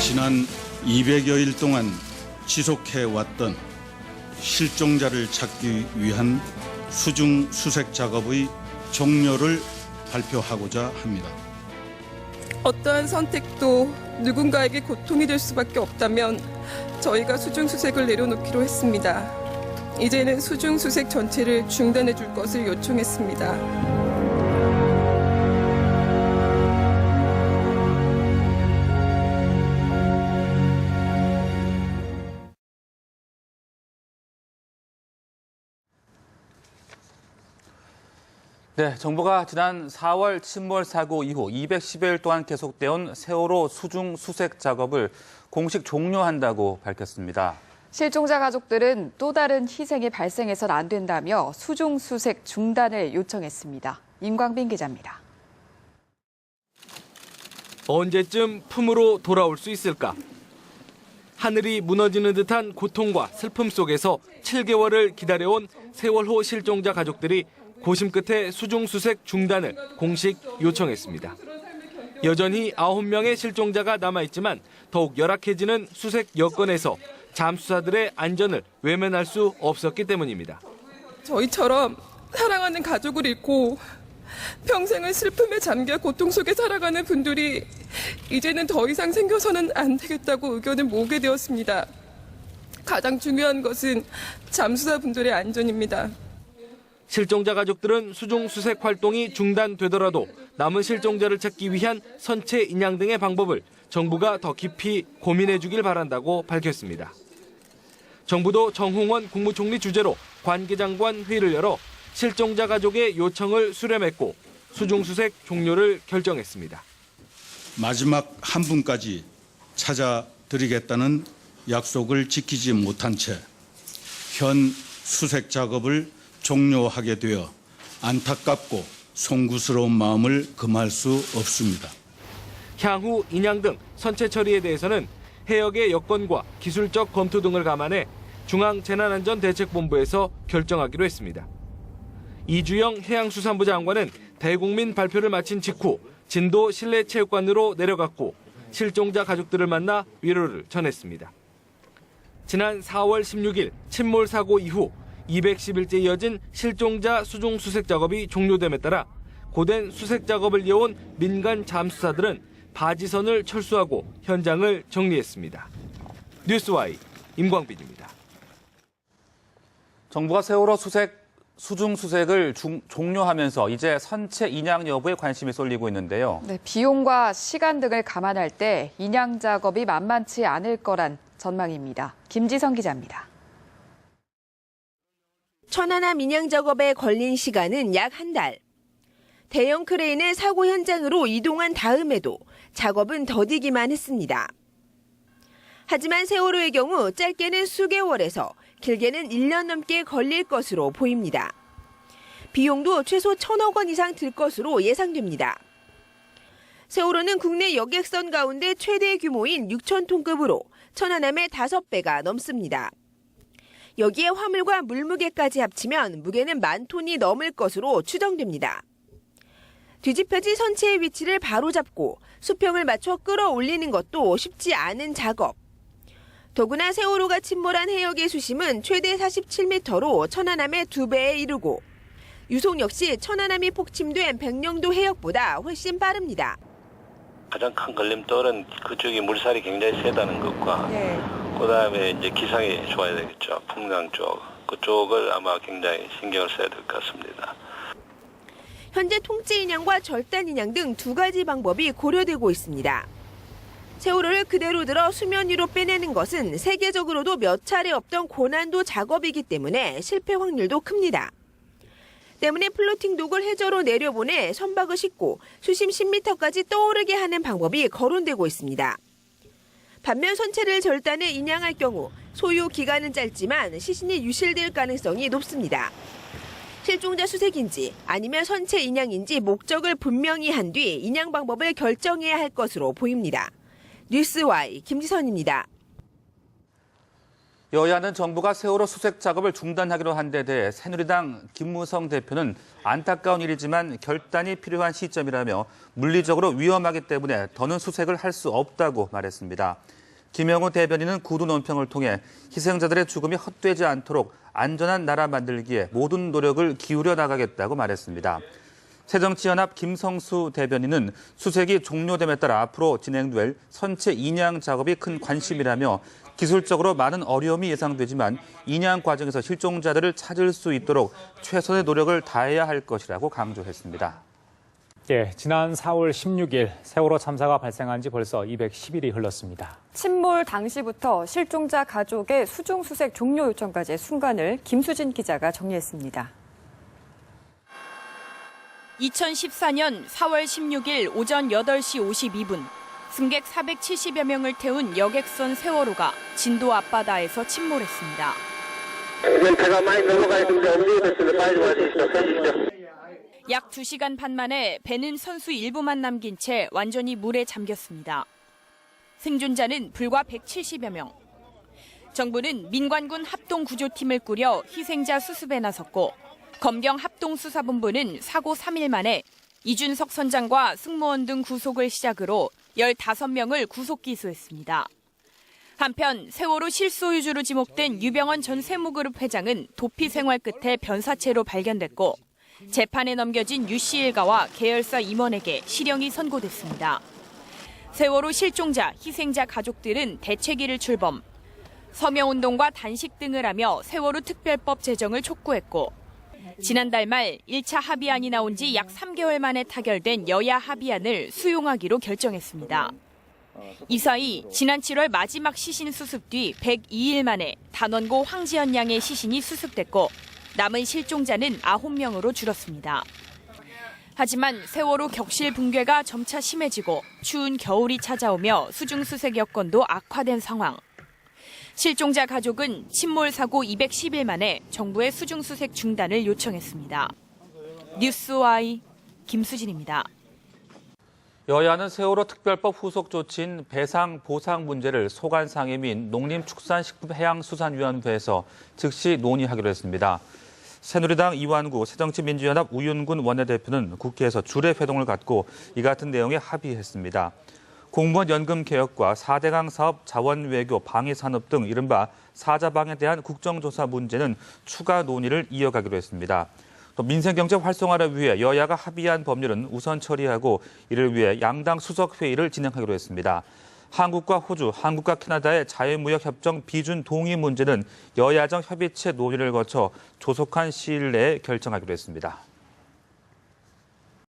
지난 200여일 동안 지속해왔던 실종자를 찾기 위한 수중 수색 작업의 종료를 발표하고자 합니다. 어떠한 선택도 누군가에게 고통이 될 수밖에 없다면 저희가 수중 수색을 내려놓기로 했습니다. 이제는 수중 수색 전체를 중단해 줄 것을 요청했습니다. 네, 정부가 지난 4월 침몰 사고 이후 210일 동안 계속되어온 세월호 수중 수색 작업을 공식 종료한다고 밝혔습니다. 실종자 가족들은 또 다른 희생이 발생해선 안 된다며 수중 수색 중단을 요청했습니다. 임광빈 기자입니다. 언제쯤 품으로 돌아올 수 있을까? 하늘이 무너지는 듯한 고통과 슬픔 속에서 7개월을 기다려온 세월호 실종자 가족들이 고심 끝에 수중 수색 중단을 공식 요청했습니다. 여전히 9명의 실종자가 남아있지만 더욱 열악해지는 수색 여건에서 잠수사들의 안전을 외면할 수 없었기 때문입니다. 저희처럼 사랑하는 가족을 잃고 평생을 슬픔에 잠겨 고통 속에 살아가는 분들이 이제는 더 이상 생겨서는 안 되겠다고 의견을 모으게 되었습니다. 가장 중요한 것은 잠수사분들의 안전입니다. 실종자 가족들은 수중 수색 활동이 중단되더라도 남은 실종자를 찾기 위한 선체 인양 등의 방법을 정부가 더 깊이 고민해 주길 바란다고 밝혔습니다. 정부도 정홍원 국무총리 주재로 관계장관 회의를 열어 실종자 가족의 요청을 수렴했고 수중 수색 종료를 결정했습니다. 마지막 한 분까지 찾아드리겠다는 약속을 지키지 못한 채 현 수색 작업을 종료하게 되어 안타깝고 송구스러운 마음을 금할 수 없습니다. 향후 인양 등 선체 처리에 대해서는 해역의 여건과 기술적 검토 등을 감안해 중앙재난안전대책본부에서 결정하기로 했습니다. 이주영 해양수산부 장관은 대국민 발표를 마친 직후 진도 실내체육관으로 내려갔고 실종자 가족들을 만나 위로를 전했습니다. 지난 4월 16일 침몰 사고 이후 210일째 이어진 실종자 수중 수색 작업이 종료됨에 따라 고된 수색 작업을 이어온 민간 잠수사들은 바지선을 철수하고 현장을 정리했습니다. 뉴스와이 임광빈입니다. 정부가 세월호 수중 수색을 종료하면서 이제 선체 인양 여부에 관심이 쏠리고 있는데요. 네, 비용과 시간 등을 감안할 때 인양 작업이 만만치 않을 거란 전망입니다. 김지성 기자입니다. 천안함 인양 작업에 걸린 시간은 약 한 달. 대형 크레인을 사고 현장으로 이동한 다음에도 작업은 더디기만 했습니다. 하지만 세월호의 경우 짧게는 수개월에서 길게는 1년 넘게 걸릴 것으로 보입니다. 비용도 최소 1,000억 원 이상 들 것으로 예상됩니다. 세월호는 국내 여객선 가운데 최대 규모인 6,000톤급으로 천안함의 5배가 넘습니다. 여기에 화물과 물무게까지 합치면 무게는 10,000톤이 넘을 것으로 추정됩니다. 뒤집혀진 선체의 위치를 바로잡고 수평을 맞춰 끌어올리는 것도 쉽지 않은 작업. 더구나 세월호가 침몰한 해역의 수심은 최대 47m로 천안함의 2배에 이르고 유속 역시 천안함이 폭침된 백령도 해역보다 훨씬 빠릅니다. 가장 큰 걸림돌은 그쪽이 물살이 굉장히 세다는 것과 그다음에 이제 기상이 좋아야 되겠죠. 풍랑 쪽. 그쪽을 아마 굉장히 신경을 써야 될 것 같습니다. 현재 통째 인양과 절단 인양 등 2가지 방법이 고려되고 있습니다. 세월호를 그대로 들어 수면 위로 빼내는 것은 세계적으로도 몇 차례 없던 고난도 작업이기 때문에 실패 확률도 큽니다. 때문에 플로팅 독을 해저로 내려보내 선박을 싣고 수심 10m까지 떠오르게 하는 방법이 거론되고 있습니다. 반면 선체를 절단해 인양할 경우 소요 기간은 짧지만 시신이 유실될 가능성이 높습니다. 실종자 수색인지 아니면 선체 인양인지 목적을 분명히 한 뒤 인양 방법을 결정해야 할 것으로 보입니다. 뉴스와이 김지선입니다. 여야는 정부가 세월호 수색 작업을 중단하기로 한 데 대해 새누리당 김무성 대표는 안타까운 일이지만 결단이 필요한 시점이라며 물리적으로 위험하기 때문에 더는 수색을 할 수 없다고 말했습니다. 김영우 대변인은 구두 논평을 통해 희생자들의 죽음이 헛되지 않도록 안전한 나라 만들기에 모든 노력을 기울여 나가겠다고 말했습니다. 새정치연합 김성수 대변인은 수색이 종료됨에 따라 앞으로 진행될 선체 인양 작업이 큰 관심이라며 기술적으로 많은 어려움이 예상되지만 인양 과정에서 실종자들을 찾을 수 있도록 최선의 노력을 다해야 할 것이라고 강조했습니다. 예, 지난 4월 16일 세월호 참사가 발생한 지 벌써 210일이 흘렀습니다. 침몰 당시부터 실종자 가족의 수중 수색 종료 요청까지의 순간을 김수진 기자가 정리했습니다. 2014년 4월 16일 오전 8시 52분, 승객 470여 명을 태운 여객선 세월호가 진도 앞바다에서 침몰했습니다. 배가 많이 넘어가 있는데 움직이겠습니다. 빨리 와주시죠. 약 2시간 반 만에 배는 선수 일부만 남긴 채 완전히 물에 잠겼습니다. 생존자는 불과 170여 명. 정부는 민관군 합동구조팀을 꾸려 희생자 수습에 나섰고 검경 합동수사본부는 사고 3일 만에 이준석 선장과 승무원 등 구속을 시작으로 15명을 구속 기소했습니다. 한편 세월호 실소유주로 지목된 유병헌 전 세무그룹 회장은 도피 생활 끝에 변사체로 발견됐고 재판에 넘겨진 유씨 일가와 계열사 임원에게 실형이 선고됐습니다. 세월호 실종자, 희생자 가족들은 대책위를 출범, 서명운동과 단식 등을 하며 세월호 특별법 제정을 촉구했고 지난달 말 1차 합의안이 나온 지 약 3개월 만에 타결된 여야 합의안을 수용하기로 결정했습니다. 이 사이 지난 7월 마지막 시신 수습 뒤 102일 만에 단원고 황지연 양의 시신이 수습됐고 남은 실종자는 9명으로 줄었습니다. 하지만 세월호 격실 붕괴가 점차 심해지고 추운 겨울이 찾아오며 수중수색 여건도 악화된 상황. 실종자 가족은 침몰 사고 210일 만에 정부의 수중수색 중단을 요청했습니다. 뉴스와이 김수진입니다. 여야는 세월호 특별법 후속 조치인 배상 보상 문제를 소관상임위인 농림축산식품해양수산위원회에서 즉시 논의하기로 했습니다. 새누리당 이완구, 새정치민주연합 우윤군 원내대표는 국회에서 주례 회동을 갖고 이 같은 내용에 합의했습니다. 공무원 연금 개혁과 4대강 사업 자원 외교 방위 산업 등 이른바 사자방에 대한 국정조사 문제는 추가 논의를 이어가기로 했습니다. 또 민생경제 활성화를 위해 여야가 합의한 법률은 우선 처리하고 이를 위해 양당 수석회의를 진행하기로 했습니다. 한국과 호주, 한국과 캐나다의 자유무역협정 비준 동의 문제는 여야정 협의체 논의를 거쳐 조속한 시일 내에 결정하기로 했습니다.